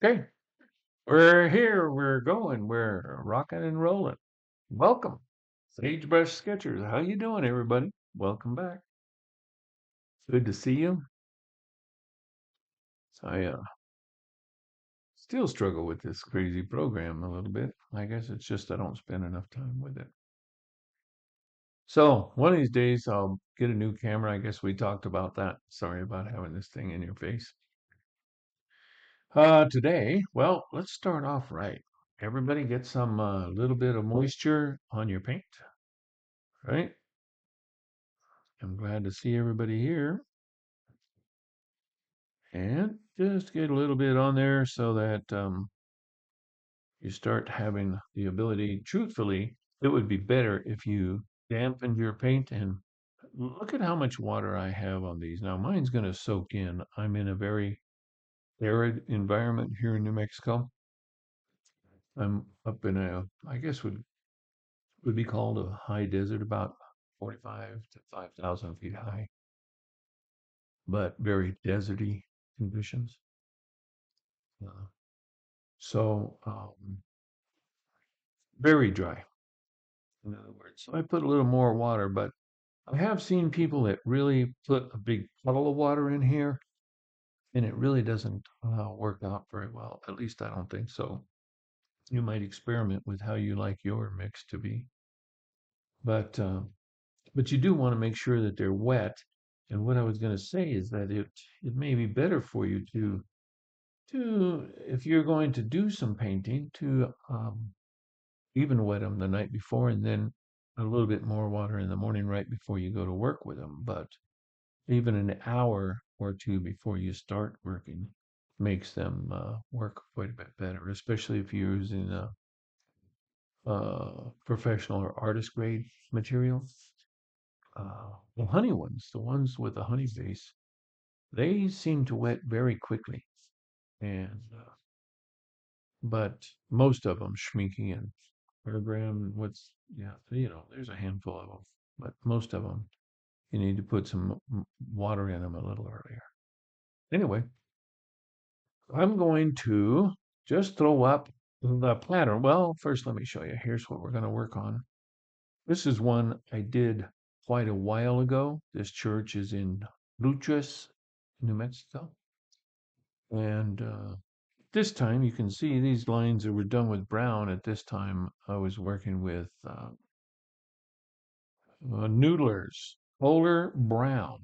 Okay, we're here, we're going, we're rocking and rolling. Welcome, Sagebrush Sketchers. How you doing, everybody? Welcome back. Good to see you. I still struggle with this crazy program a little bit. I guess it's just I don't spend enough time with it. So one of these days I'll get a new camera. I guess we talked about that. Sorry about having this thing in your face. Today, well, let's start off right. Everybody get some little bit of moisture on your paint, right? I'm glad to see everybody here. And just get a little bit on there so that you start having the ability. Truthfully, it would be better if you dampened your paint. And look at how much water I have on these. Now, mine's going to soak in. I'm in a very arid environment here in New Mexico. I'm up in I guess would be called a high desert, about 45 to 5,000 feet high, but very deserty conditions. Uh, so very dry, in other words. So I put a little more water, but I have seen people that really put a big puddle of water in here, and it really doesn't work out very well. At least I don't think so. You might experiment with how you like your mix to be, but uh, but you do want to make sure that they're wet. And what I was going to say is that it may be better for you to if you're going to do some painting to even wet them the night before and then a little bit more water in the morning right before you go to work with them. But even an hour or two before you start working makes them work quite a bit better, especially if you're using professional or artist grade material. The honey ones, the ones with the honey base, they seem to wet very quickly. And but most of them, Schminky and Paragram, there's a handful of them, but most of them, you need to put some water in them a little earlier. Anyway, I'm going to just throw up the platter. Well, first, let me show you. Here's what we're going to work on. This is one I did quite a while ago. This church is in Luchas, New Mexico. And this time you can see these lines that were done with brown. At this time, I was working with Noodler's Polar Brown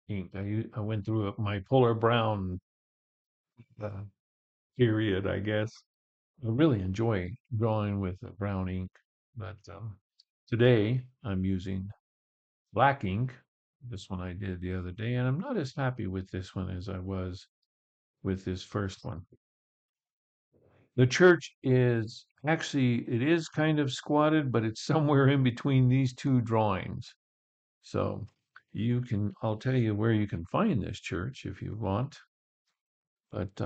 ink. I went through my Polar Brown uh, period, I guess. I really enjoy drawing with brown ink, but today I'm using black ink. This one I did the other day, and I'm not as happy with this one as I was with this first one. The church is actually, it is kind of squatted, but it's somewhere in between these two drawings. So I'll tell you where you can find this church if you want. But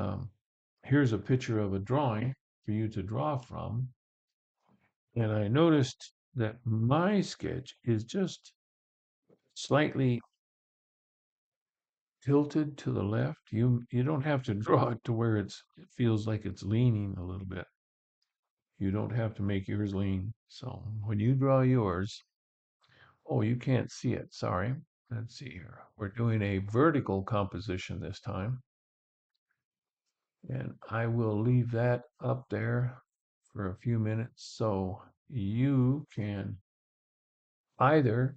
here's a picture of a drawing for you to draw from. And I noticed that my sketch is just slightly tilted to the left. You don't have to draw it to where it feels like it's leaning a little bit. You don't have to make yours lean. So when you draw yours, oh, you can't see it. Sorry. Let's see here. We're doing a vertical composition this time. And I will leave that up there for a few minutes so you can either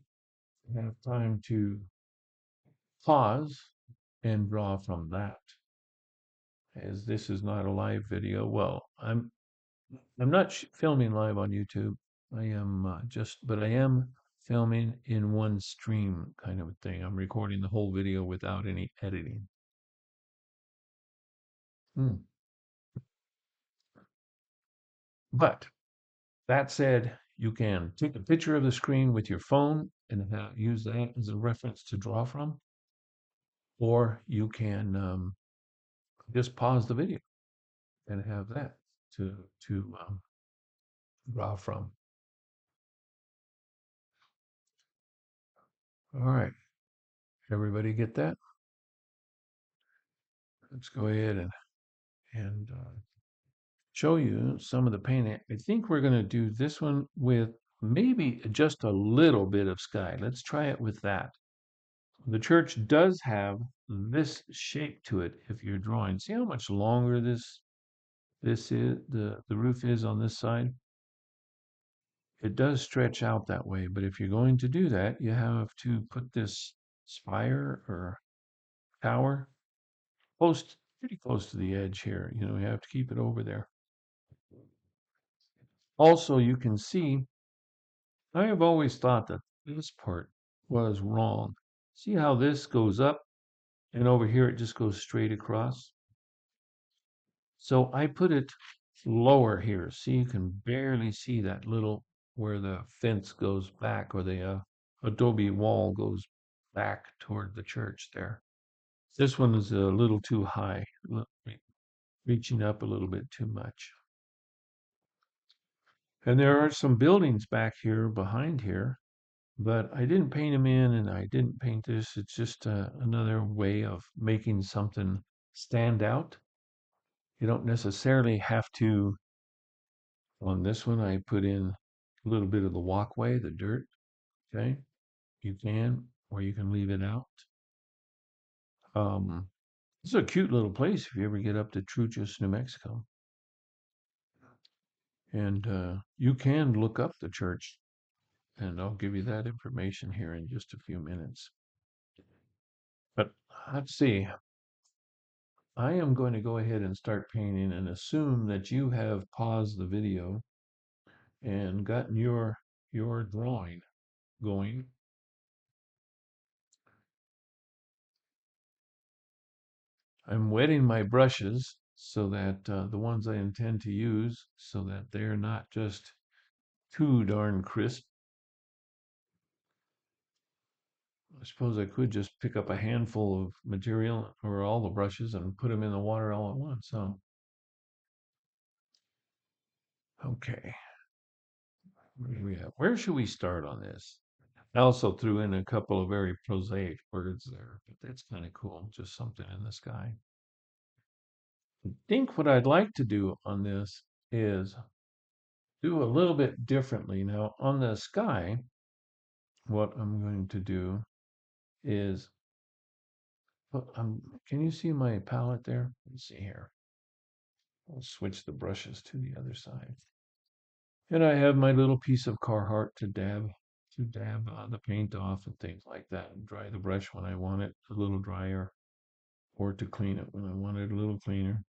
have time to pause and draw from that. As this is not a live video, well, I'm not filming live on YouTube. I am but I am filming in one stream kind of a thing. I'm recording the whole video without any editing. Hmm. But that said, you can take a picture of the screen with your phone and use that as a reference to draw from, or you can just pause the video and have that to draw from. All right, everybody get that? Let's go ahead and and show you some of the paint. I think we're going to do this one with maybe just a little bit of sky. Let's try it with that. The church does have this shape to it if you're drawing. See how much longer this is the roof is on this side? It does stretch out that way, but if you're going to do that, you have to put this spire or tower pretty close to the edge here. You know, you have to keep it over there. Also, you can see, I have always thought that this part was wrong. See how this goes up and over here it just goes straight across? So I put it lower here. See, you can barely see that little where the fence goes back or the adobe wall goes back toward the church there. This one is a little too high, reaching up a little bit too much. And there are some buildings back here behind here, but I didn't paint them in and I didn't paint this. It's just another way of making something stand out. You don't necessarily have to. On this one, I put in a little bit of the walkway, the dirt. Okay, you can, or you can leave it out. Um, this is a cute little place if you ever get up to Truchas, New Mexico. And you can look up the church, and I'll give you that information here in just a few minutes. But let's see. I am going to go ahead and start painting and assume that you have paused the video and gotten your drawing going. I'm wetting my brushes so that the ones I intend to use so that they're not just too darn crisp. I suppose I could just pick up a handful of material or all the brushes and put them in the water all at once. So, okay, where should we start on this? I also threw in a couple of very prosaic words there, but that's kind of cool. Just something in the sky. I think what I'd like to do on this is do a little bit differently. Now, on the sky, what I'm going to do is can you see my palette there? Let's see here. I'll switch the brushes to the other side. And I have my little piece of Carhartt to dab the paint off and things like that, and dry the brush when I want it a little drier, or to clean it when I want it a little cleaner.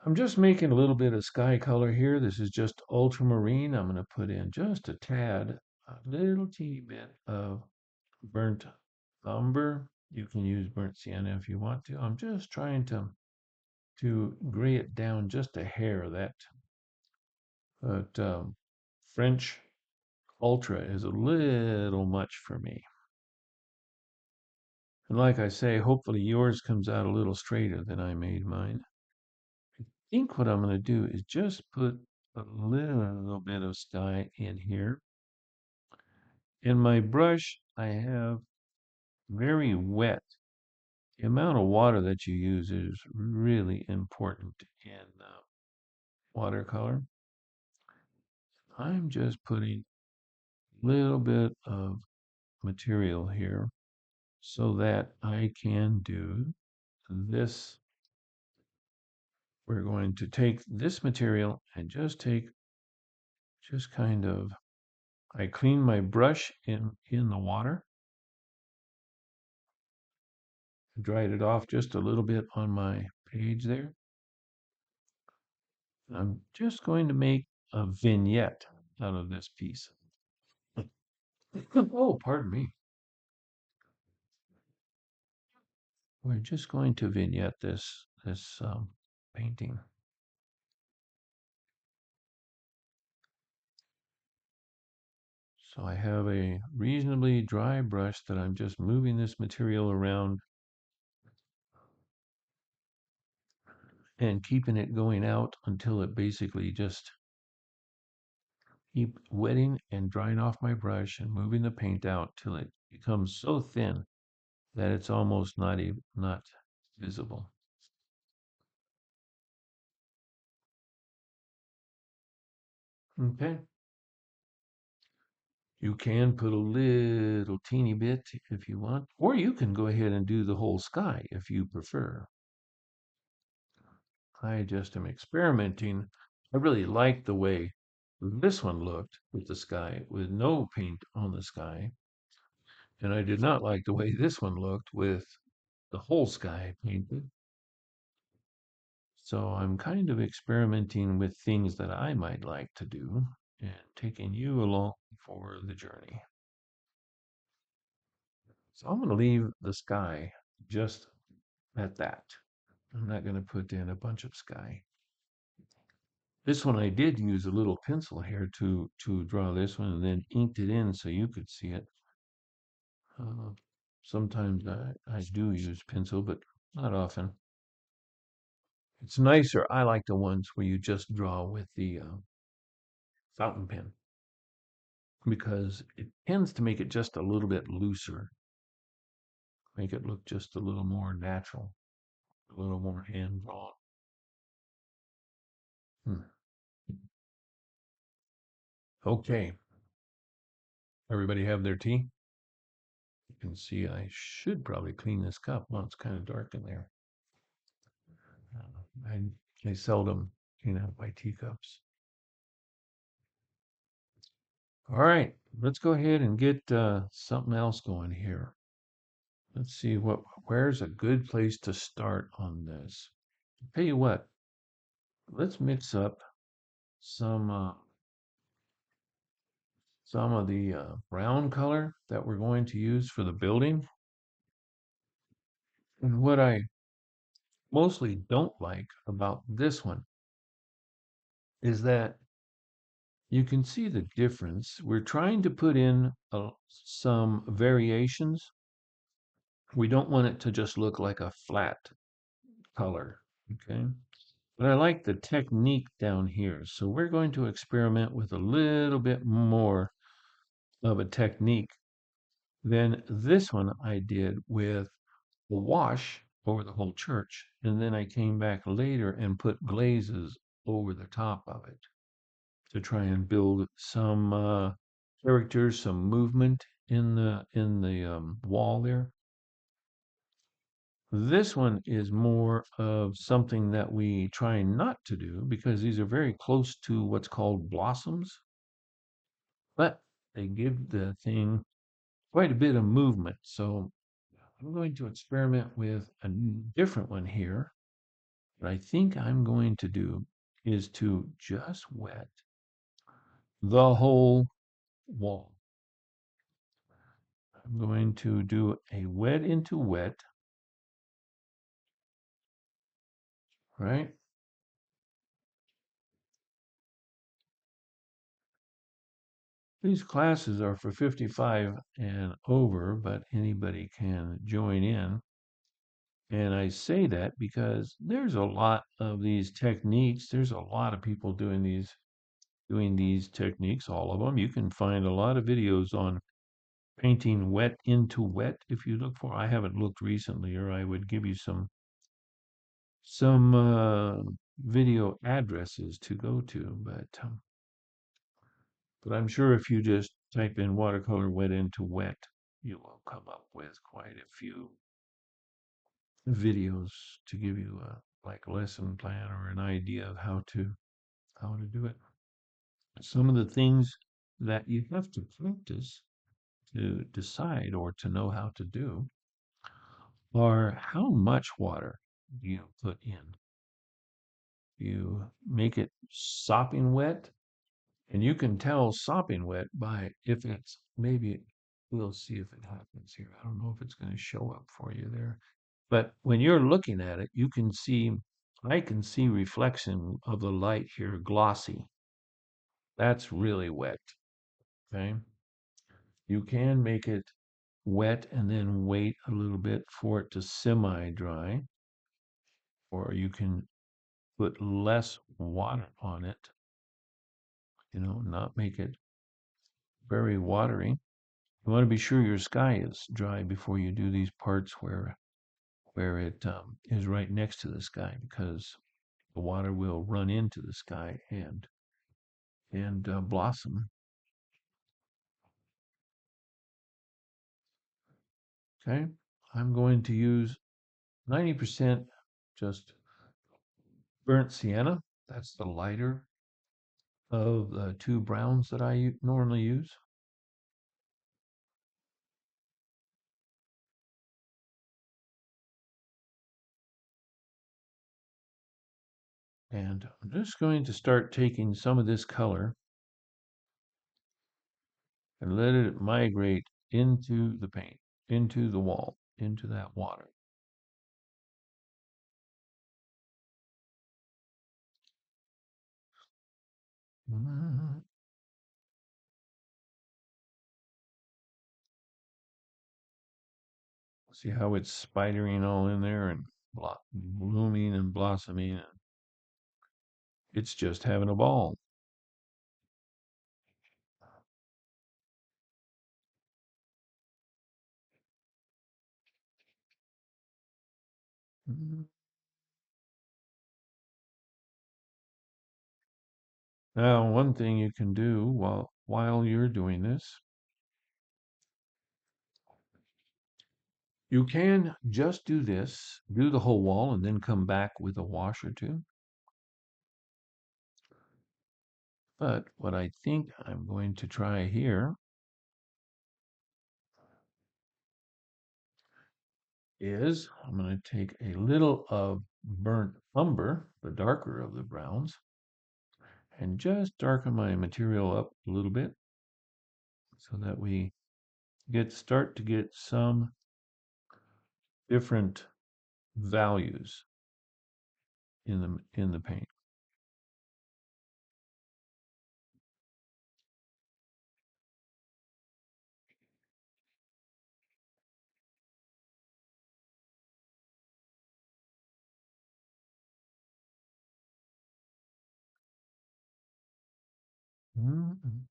I'm just making a little bit of sky color here. This is just ultramarine. I'm going to put in just a tad, a little teeny bit of burnt umber. You can use burnt sienna if you want to. I'm just trying to gray it down just a hair. That French ultra is a little much for me. And like I say, hopefully yours comes out a little straighter than I made mine. I think what I'm going to do is just put a little bit of sky in here. In my brush, I have very wet. The amount of water that you use is really important in watercolor. I'm just putting a little bit of material here so that I can do this. We're going to take this material and just kind of, I clean my brush in the water, dried it off just a little bit on my page there. I'm just going to make a vignette out of this piece. Oh, pardon me. We're just going to vignette this painting. So I have a reasonably dry brush that I'm just moving this material around and keeping it going out until it basically just keep wetting and drying off my brush and moving the paint out till it becomes so thin that it's almost not visible. Okay. You can put a little teeny bit if you want, or you can go ahead and do the whole sky if you prefer. I just am experimenting. I really like the way this one looked with the sky, with no paint on the sky. And I did not like the way this one looked with the whole sky painted. So I'm kind of experimenting with things that I might like to do and taking you along for the journey. So I'm going to leave the sky just at that. I'm not going to put in a bunch of sky. This one I did use a little pencil here to draw this one and then inked it in so you could see it. Uh, Sometimes I do use pencil, but not often. It's nicer. I like the ones where you just draw with the fountain pen because it tends to make it just a little bit looser, make it look just a little more natural, a little more hand drawn. Hmm. Okay, everybody have their tea? You can see I should probably clean this cup. Well, it's kind of dark in there. I seldom clean out my teacups. All right, let's go ahead and get something else going here. Let's see where's a good place to start on this. Tell you what, let's mix up some uh, some of the brown color that we're going to use for the building. And what I mostly don't like about this one is that you can see the difference. We're trying to put in some variations. We don't want it to just look like a flat color, okay? But I like the technique down here. So we're going to experiment with a little bit more of a technique than this one I did with a wash over the whole church. And then I came back later and put glazes over the top of it to try and build some character, some movement in the wall there. This one is more of something that we try not to do because these are very close to what's called blossoms, but they give the thing quite a bit of movement. So I'm going to experiment with a different one here. What I think I'm going to do is to just wet the whole wall. I'm going to do a wet into wet, right? These classes are for 55 and over, but anybody can join in. And I say that because there's a lot of these techniques. There's a lot of people doing these techniques, all of them. You can find a lot of videos on painting wet into wet if you look for. I haven't looked recently, or I would give you some video addresses to go to, but I'm sure if you just type in watercolor wet into wet, you will come up with quite a few videos to give you a like lesson plan or an idea of how to do it. Some of the things that you have to practice to decide or to know how to do are how much water you put in. You make it sopping wet, and you can tell sopping wet by if it's maybe we'll see if it happens here. I don't know if it's going to show up for you there. But when you're looking at it, I can see reflection of the light here glossy. That's really wet. Okay. You can make it wet and then wait a little bit for it to semi-dry, or you can put less water on it, not make it very watery. You want to be sure your sky is dry before you do these parts where it is right next to the sky because the water will run into the sky and and blossom. Okay, I'm going to use 90% just burnt sienna. That's the lighter of the two browns that I normally use. And I'm just going to start taking some of this color and let it migrate into the paint, into the wall, into that water. See how it's spidering all in there and blooming and blossoming. And it's just having a ball. Mhm. Now, one thing you can do while you're doing this, you can just do this, do the whole wall, and then come back with a wash or two. But what I think I'm going to try here is I'm going to take a little of burnt umber, the darker of the browns, and just darken my material up a little bit so that we start to get some different values in the paint. Mhm.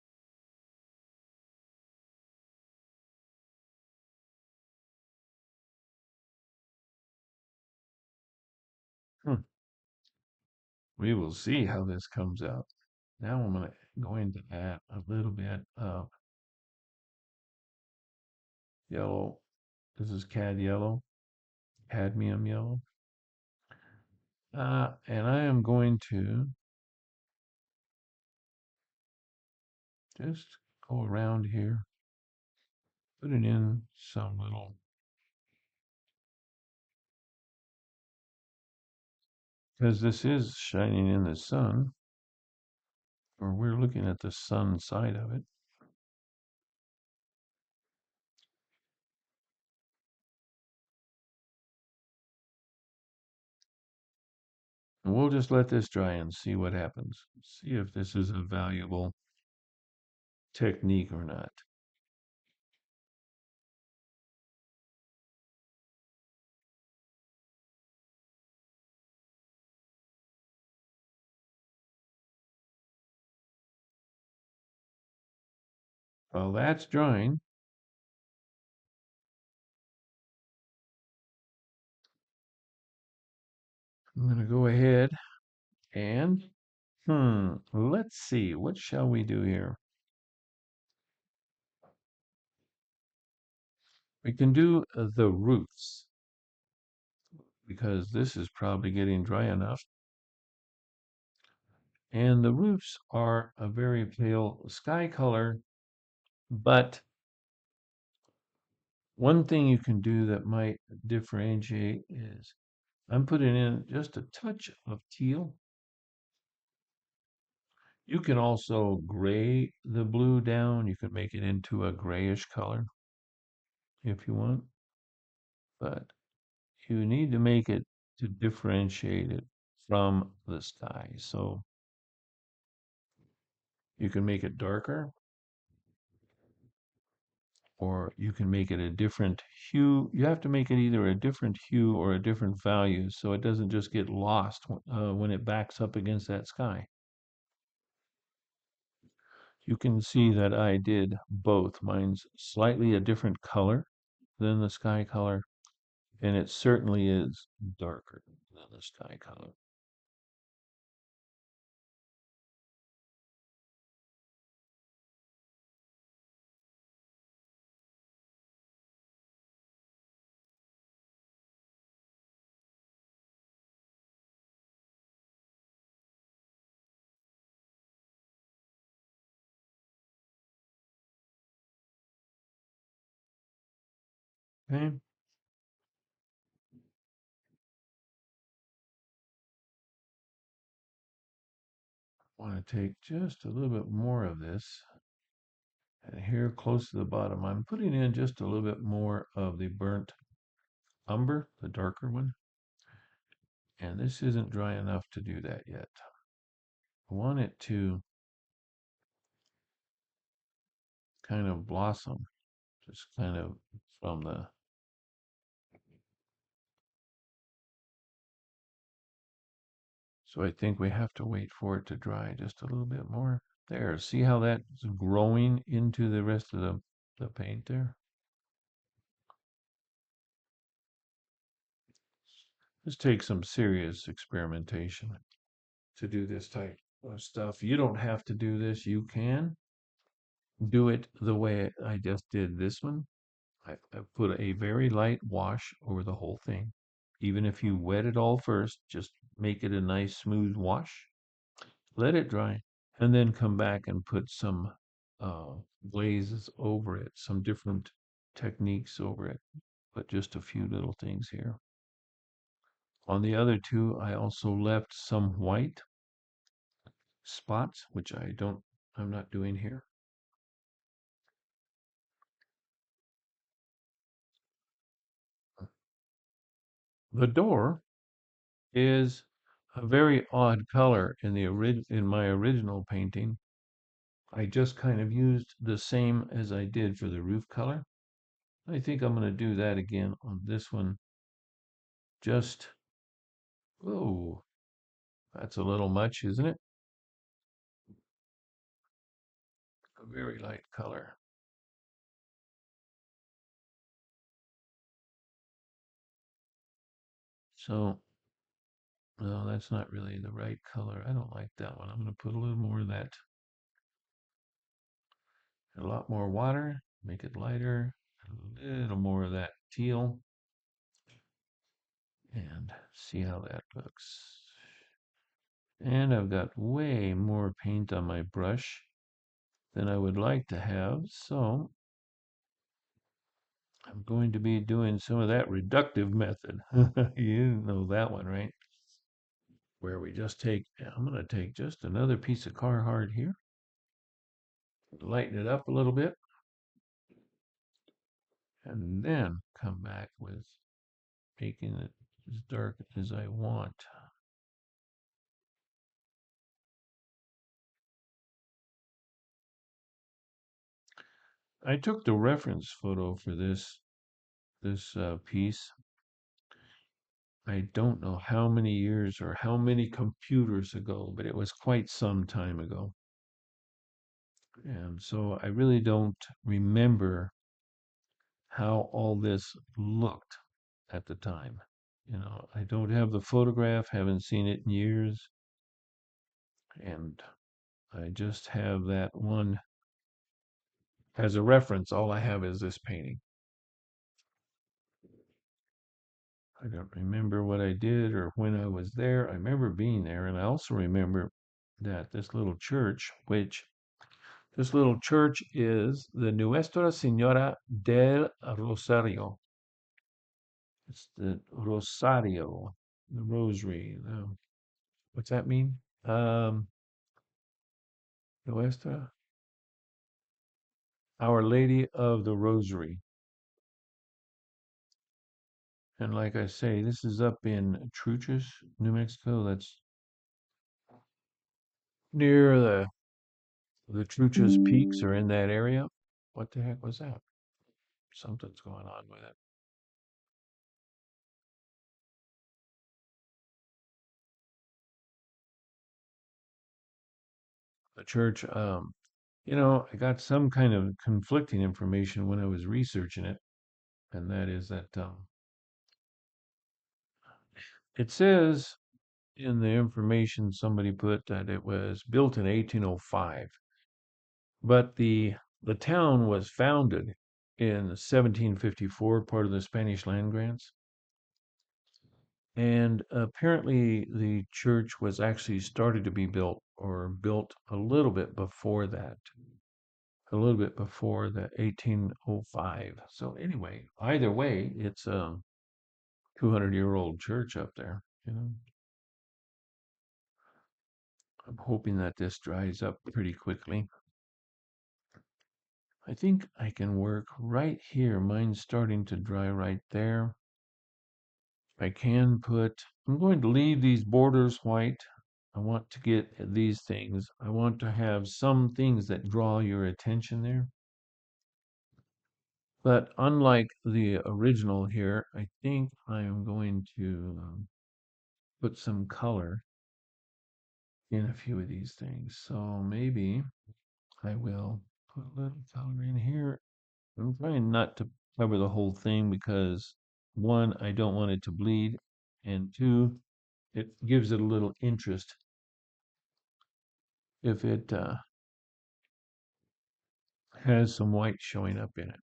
Hmm. We will see how this comes out. Now I'm going to add a little bit of yellow. This is cad yellow, cadmium yellow. And I am going to just go around here, put it in some little, because this is shining in the sun, or we're looking at the sun side of it. And we'll just let this dry and see what happens. See if this is a valuable technique or not. While that's drying, I'm going to go ahead and, let's see, what shall we do here? We can do the roots because this is probably getting dry enough. And the roofs are a very pale sky color, but one thing you can do that might differentiate is I'm putting in just a touch of teal. You can also gray the blue down. You can make it into a grayish color if you want, but you need to make it to differentiate it from the sky. So you can make it darker, or you can make it a different hue. You have to make it either a different hue or a different value so it doesn't just get lost when it backs up against that sky. You can see that I did both. Mine's slightly a different color than the sky color, and it certainly is darker than the sky color. Okay. I want to take just a little bit more of this. And here close to the bottom, I'm putting in just a little bit more of the burnt umber, the darker one. And this isn't dry enough to do that yet. I want it to kind of blossom, just kind of from the, so I think we have to wait for it to dry just a little bit more. There, see how that's growing into the rest of the paint there? This takes some serious experimentation to do this type of stuff. You don't have to do this. You can do it the way I just did this one. I put a very light wash over the whole thing. Even if you wet it all first, just make it a nice smooth wash. Let it dry, and then come back and put some glazes over it, some different techniques over it. But just a few little things here. On the other two, I also left some white spots, which I'm not doing here. The door is a very odd color in my original painting. I just kind of used the same as I did for the roof color. I think I'm going to do that again on this one. Just, oh, that's a little much, isn't it? A very light color. So, no, that's not really the right color. I don't like that one. I'm going to put a little more of that, a lot more water, make it lighter, a little more of that teal, and see how that looks. And I've got way more paint on my brush than I would like to have, so I'm going to be doing some of that reductive method. You know that one, right? Where we just I'm going to take just another piece of Carhartt here, lighten it up a little bit, and then come back with making it as dark as I want. I took the reference photo for this piece. I don't know how many years or how many computers ago, but it was quite some time ago. And so I really don't remember how all this looked at the time. I don't have the photograph, haven't seen it in years, and I just have that one as a reference. All I have is this painting. I don't remember what I did or when I was there. I remember being there, and I also remember that this little church is the Nuestra Senora del Rosario. It's the Rosario, the Rosary. What's that mean? Nuestra, Our Lady of the Rosary. And like I say, this is up in Truchas, New Mexico. That's near the Truchas Peaks are in that area. What the heck was that? Something's going on with it. The church, I got some kind of conflicting information when I was researching it, and that is that it says in the information somebody put that it was built in 1805, but the town was founded in 1754, part of the Spanish land grants. And apparently, the church was actually started to be built or built a little bit before that. a little bit before the 1805. So anyway, either way, it's a 200-year-old church up there. I'm hoping that this dries up pretty quickly. I think I can work right here. Mine's starting to dry right there. I can I'm going to leave these borders white. I want to get these things. I want to have some things that draw your attention there. But unlike the original here, I think I am going to put some color in a few of these things. So maybe I will put a little color in here. I'm trying not to cover the whole thing because one, I don't want it to bleed, and two, it gives it a little interest if it has some white showing up in it.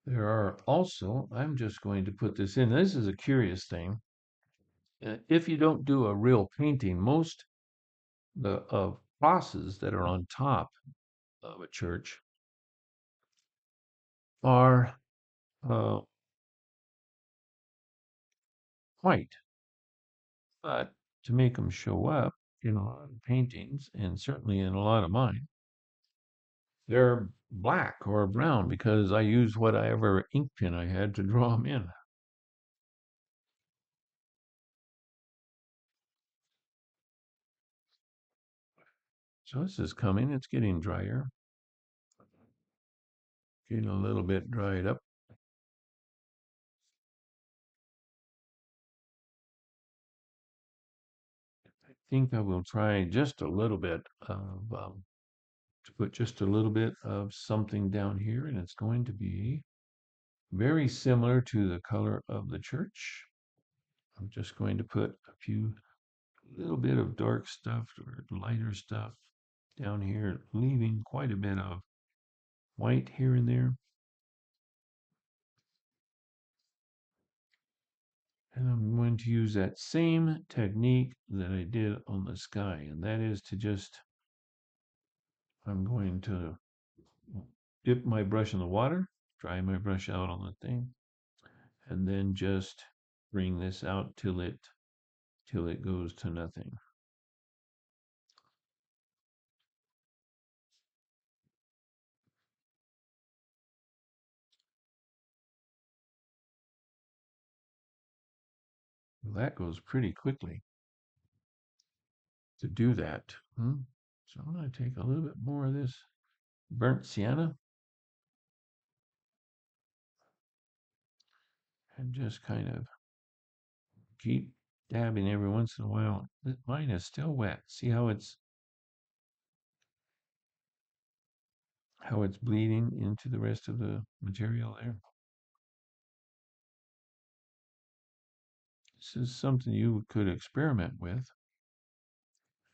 There are also, I'm just going to put this in. This is a curious thing. If you don't do a real painting, most the crosses that are on top of a church are uh, white, but to make them show up in a lot of paintings, and certainly in a lot of mine, they're black or brown because I used whatever ink pen I had to draw them in. So this is coming. It's getting drier, getting a little bit dried up. I think I will try just a little bit of to put just a little bit of something down here, and it's going to be very similar to the color of the church. I'm just going to put a few little bit of dark stuff or lighter stuff down here, leaving quite a bit of white here and there. And I'm going to use that same technique that I did on the sky, and that is to just, I'm going to dip my brush in the water, dry my brush out on the thing, and then just bring this out till it goes to nothing. Well, that goes pretty quickly to do that. So I'm going to take a little bit more of this burnt sienna and just kind of keep dabbing every once in a while. Mine is still wet. See how it's bleeding into the rest of the material there? This is something you could experiment with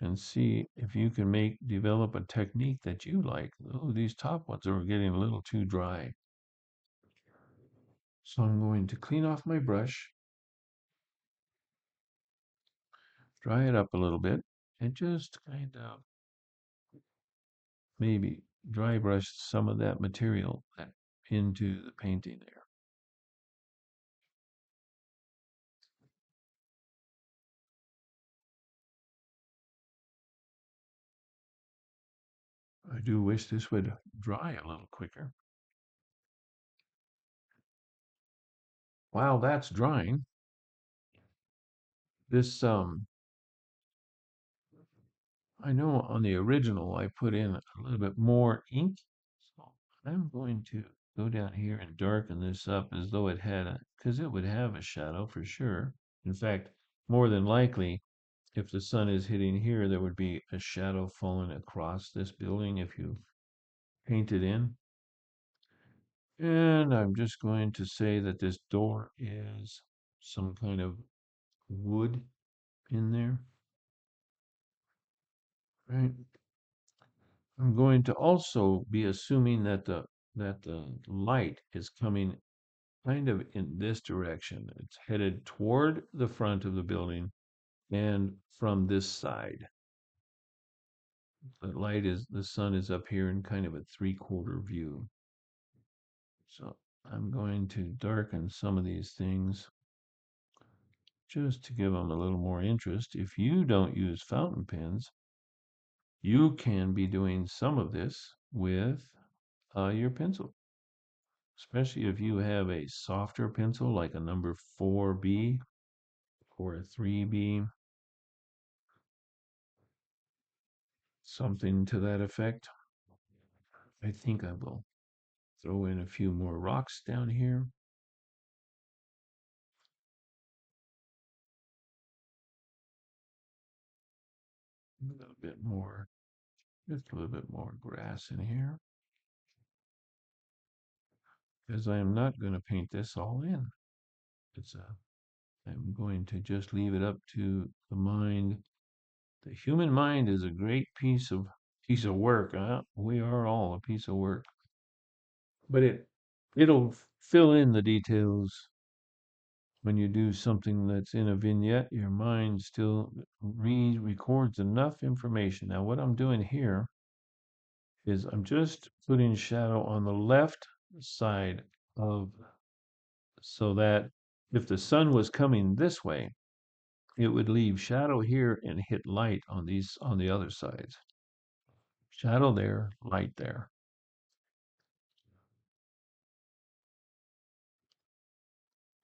and see if you can develop a technique that you like. Oh, these top ones are getting a little too dry. So I'm going to clean off my brush, dry it up a little bit, and just kind of maybe dry brush some of that material into the painting there. I do wish this would dry a little quicker. While that's drying, this I know on the original I put in a little bit more ink. So I'm going to go down here and darken this up as though because it would have a shadow for sure. In fact, more than likely, if the sun is hitting here, there would be a shadow falling across this building if you paint it in. And I'm just going to say that this door is some kind of wood in there. Right. I'm going to also be assuming that the light is coming kind of in this direction. It's headed toward the front of the building and from this side. The sun is up here in kind of a three-quarter view. So I'm going to darken some of these things just to give them a little more interest. If you don't use fountain pens, you can be doing some of this with your pencil, especially if you have a softer pencil like a number 4B or a 3B, something to that effect. I think I will throw in a few more rocks down here. A little bit more, just a little bit more grass in here, because I am not going to paint this all in. I'm going to just leave it up to the mind. The human mind is a great piece of work. Huh? We are all a piece of work, but it'll fill in the details when you do something that's in a vignette. Your mind still records enough information. Now, what I'm doing here is I'm just putting shadow on the left side of, so that if the sun was coming this way, it would leave shadow here and hit light on the other sides. Shadow there, light there.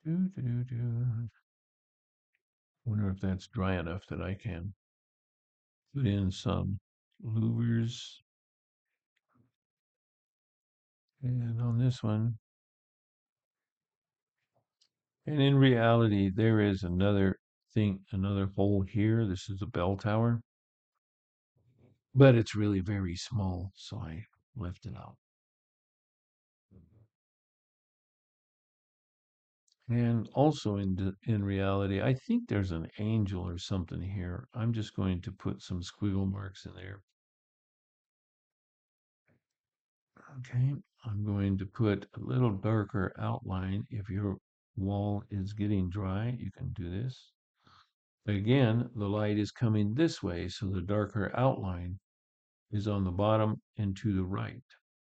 Do, do, do, do. Wonder if that's dry enough that I can put in some louvers. And on this one, and in reality, there is another hole here. This is a bell tower, but it's really very small, so I left it out. And also in reality, I think there's an angel or something here. I'm just going to put some squiggle marks in there. Okay, I'm going to put a little darker outline. If your wall is getting dry, you can do this. Again, the light is coming this way, so the darker outline is on the bottom and to the right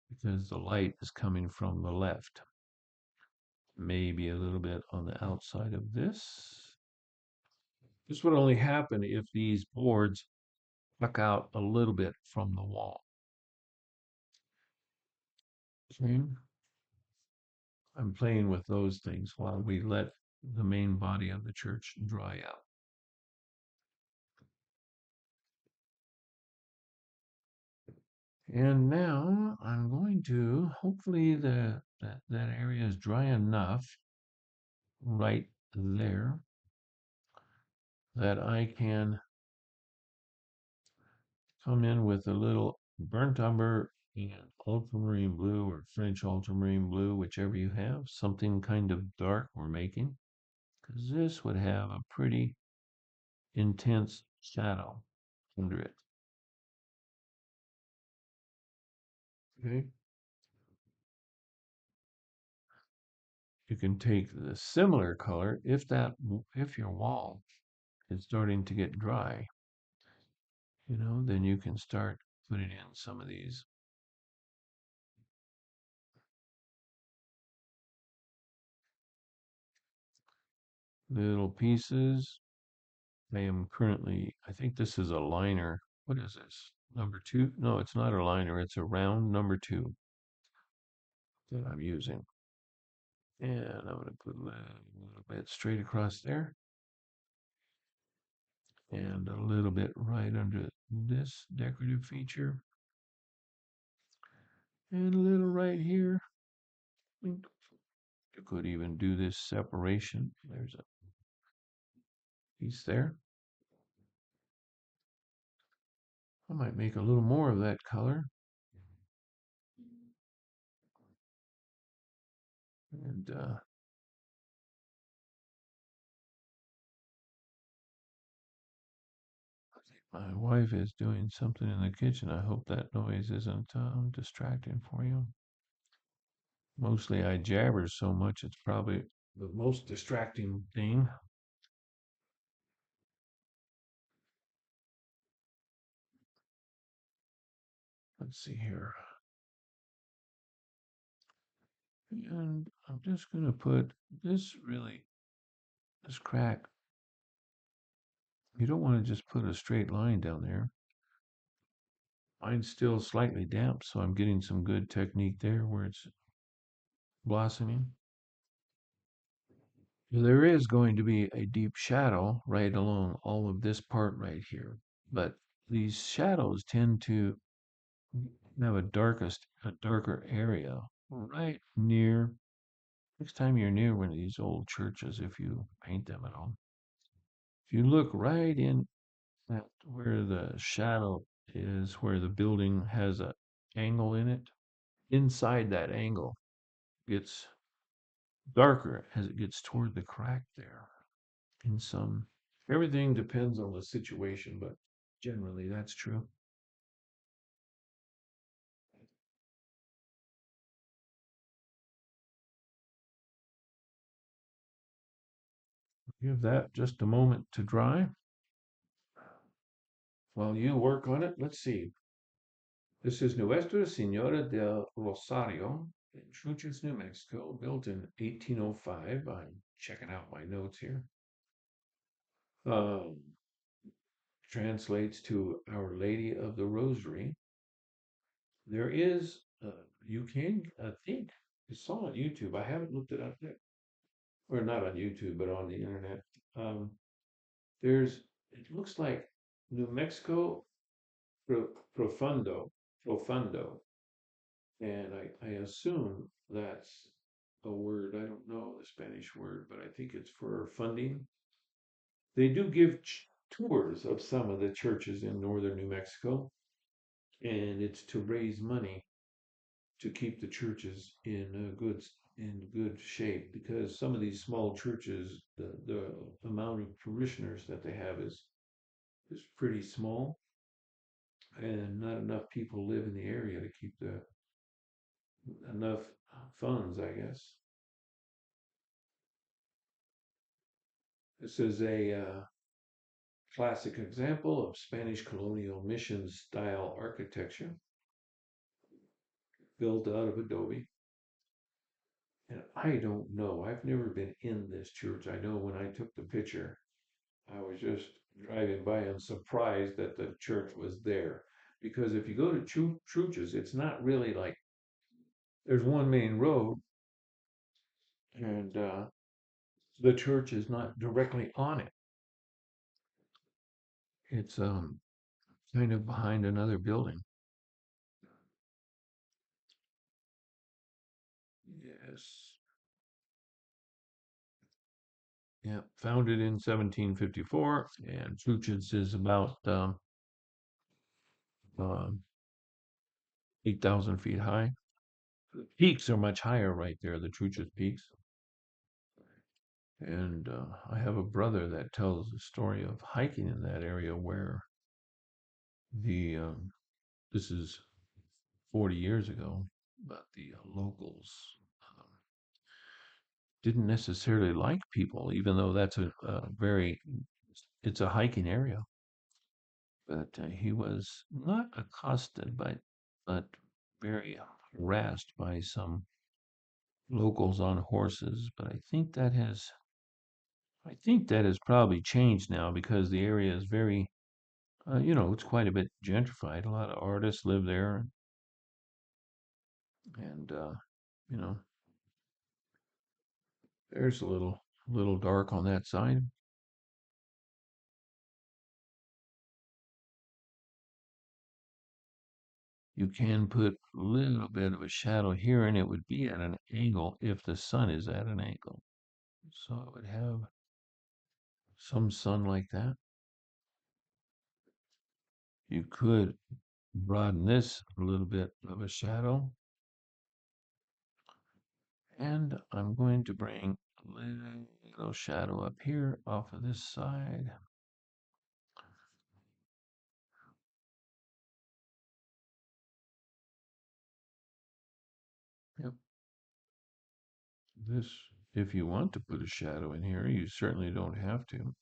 because the light is coming from the left. Maybe a little bit on the outside of this. This would only happen if these boards stuck out a little bit from the wall. See? I'm playing with those things while we let the main body of the church dry out. And now I'm going to, hopefully that area is dry enough right there that I can come in with a little burnt umber and ultramarine blue or French ultramarine blue, whichever you have, something kind of dark we're making, because this would have a pretty intense shadow under it. Okay. You can take the similar color if your wall is starting to get dry, then you can start putting in some of these little pieces. I think this is a liner. What is this? Number two? No, it's not a liner. It's a round number two that I'm using. And I'm going to put a little bit straight across there. And a little bit right under this decorative feature. And a little right here. You could even do this separation. There's a piece there. I might make a little more of that color. And I think my wife is doing something in the kitchen. I hope that noise isn't distracting for you. Mostly I jabber so much, it's probably the most distracting thing. Let's see here. And I'm just going to put this crack. You don't want to just put a straight line down there. Mine's still slightly damp, so I'm getting some good technique there where it's blossoming. There is going to be a deep shadow right along all of this part right here, but these shadows tend to have a darker area right near. Next time you're near one of these old churches, if you paint them at all, if you look right in at where the shadow is, where the building has a angle in it, inside that angle gets darker as it gets toward the crack there. In some, everything depends on the situation, but generally that's true. Give that just a moment to dry. While you work on it, let's see. This is Nuestra Senora del Rosario in Truchas, New Mexico, built in 1805. I'm checking out my notes here. Um, Translates to Our Lady of the Rosary. There is, you can, I think, it's all on YouTube. I haven't looked it up yet, or not on YouTube, but on the internet. Um, there's, it looks like New Mexico Profundo, Profundo, and I assume that's a word. I don't know the Spanish word, but I think it's for funding. They do give tours of some of the churches in northern New Mexico, and it's to raise money to keep the churches in good shape because some of these small churches, the amount of parishioners that they have is pretty small, and not enough people live in the area to keep the enough funds, I guess. This is a classic example of Spanish colonial mission style architecture built out of adobe. And I don't know, I've never been in this church. I know when I took the picture, I was just driving by and surprised that the church was there. Because if you go to churches, it's not really like there's one main road and the church is not directly on it. It's kind of behind another building. Yes. Yeah, founded in 1754, and Truchas is about 8,000 feet high. The peaks are much higher right there, the Truchas peaks. And I have a brother that tells the story of hiking in that area where the this is 40 years ago, but the locals didn't necessarily like people, even though that's a very it's a hiking area. But he was not accosted but very harassed by some locals on horses. But I think that has probably changed now because the area is very it's quite a bit gentrified. A lot of artists live there, and you know, there's a little dark on that side. You can put a little bit of a shadow here, and it would be at an angle if the sun is at an angle. So it would have some sun like that. You could broaden this a little bit of a shadow, and I'm going to bring a little shadow up here off of this side. Yep. This, if you want to put a shadow in here, you certainly don't have to.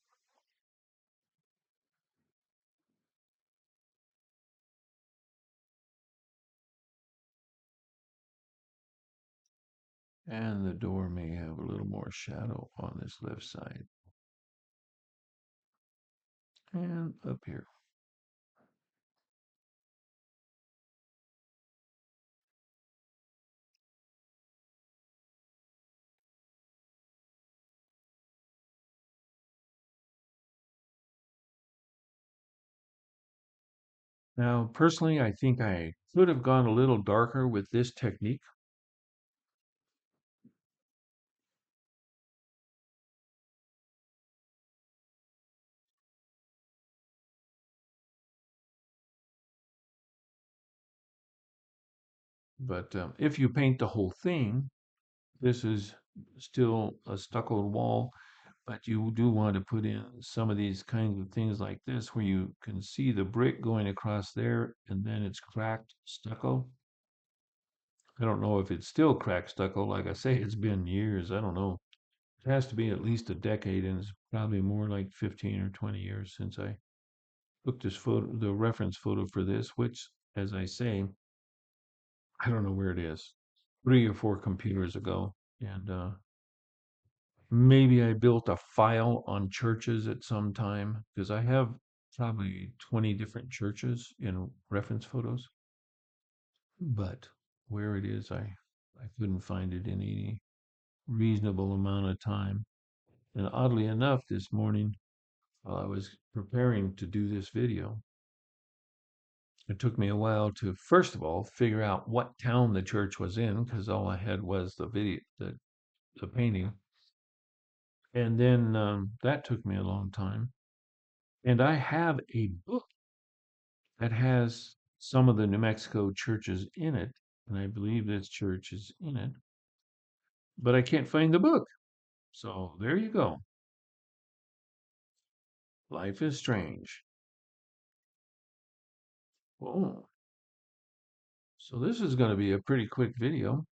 And the door may have a little more shadow on this left side. And up here. Now, personally, I think I could have gone a little darker with this technique, but if you paint the whole thing, this is still a stuccoed wall, but you do want to put in some of these kinds of things like this where you can see the brick going across there and then it's cracked stucco. I don't know if it's still cracked stucco. Like I say, it's been years. I don't know. It has to be at least a decade, and it's probably more like 15 or 20 years since I took this photo, the reference photo for this, which, as I say, I don't know where it is. 3 or 4 computers ago. And maybe I built a file on churches at some time because I have probably 20 different churches in reference photos. But where it is, I couldn't find it in any reasonable amount of time. And oddly enough, this morning, while I was preparing to do this video, it took me a while to, first of all, figure out what town the church was in, because all I had was the video, the painting. And then that took me a long time. And I have a book that has some of the New Mexico churches in it, and I believe this church is in it, but I can't find the book. So there you go. Life is strange. Oh, so this is going to be a pretty quick video.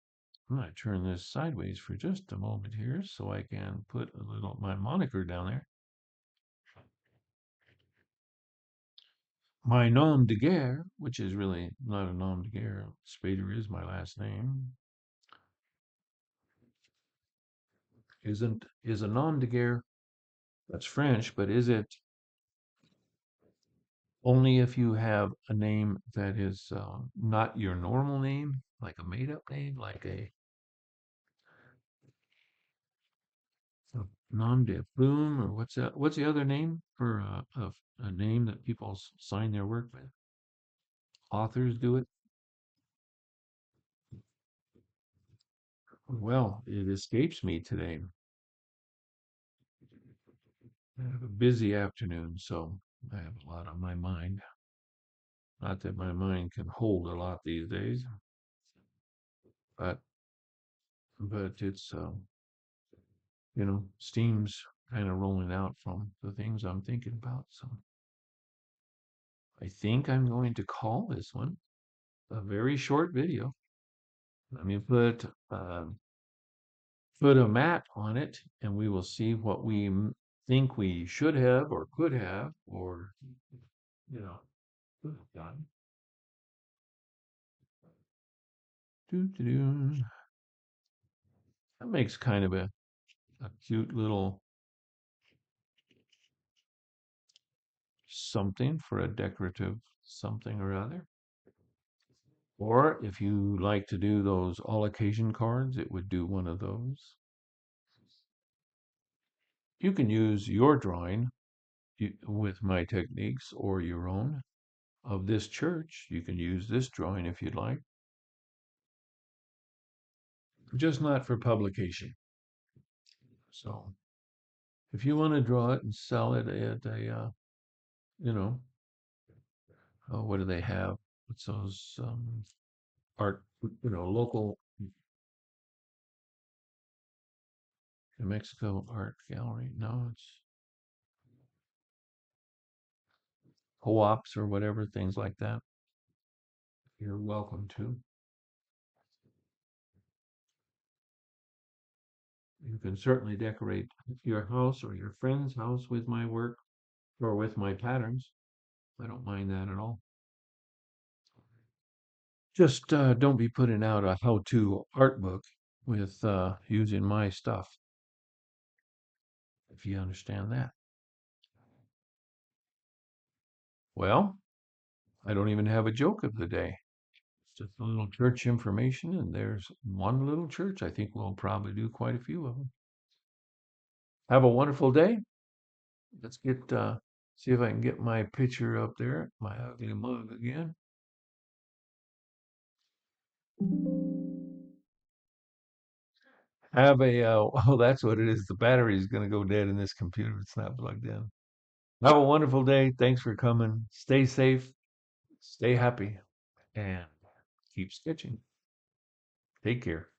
I'm going to turn this sideways for just a moment here so I can put a little my moniker down there. My nom de guerre, which is really not a nom de guerre. Spader is my last name. Is a nom de guerre? That's French, but is it only if you have a name that is not your normal name, like a made-up name, like a nom de plume, or what's that? What's the other name for a name that people sign their work with? Authors do it. Well, it escapes me today. I have a busy afternoon, so I have a lot on my mind. Not that my mind can hold a lot these days, but it's steam's kind of rolling out from the things I'm thinking about. So I think I'm going to call this one a very short video. Let me put a mat on it, and we will see what we think we should have or could have or you know could have done. Doo-doo-doo. That makes kind of a cute little something for a decorative something or other. Or if you like to do those all occasion cards, it would do one of those. You can use your drawing with my techniques or your own of this church. You can use this drawing if you'd like, just not for publication. So if you want to draw it and sell it at you know, what do they have? What's those art, local New Mexico art gallery? No, it's co-ops or whatever, things like that. You're welcome to. You can certainly decorate your house or your friend's house with my work or with my patterns. I don't mind that at all. Just don't be putting out a how-to art book with using my stuff, if you understand that. Well, I don't even have a joke of the day. It's just a little church information, and there's one little church. I think we'll probably do quite a few of them. Have a wonderful day. Let's get see if I can get my picture up there, my ugly mug again. Have a oh, that's what it is. The battery is going to go dead in this computer. It's not plugged in. Have a wonderful day. Thanks for coming. Stay safe, stay happy, and keep stitching. Take care.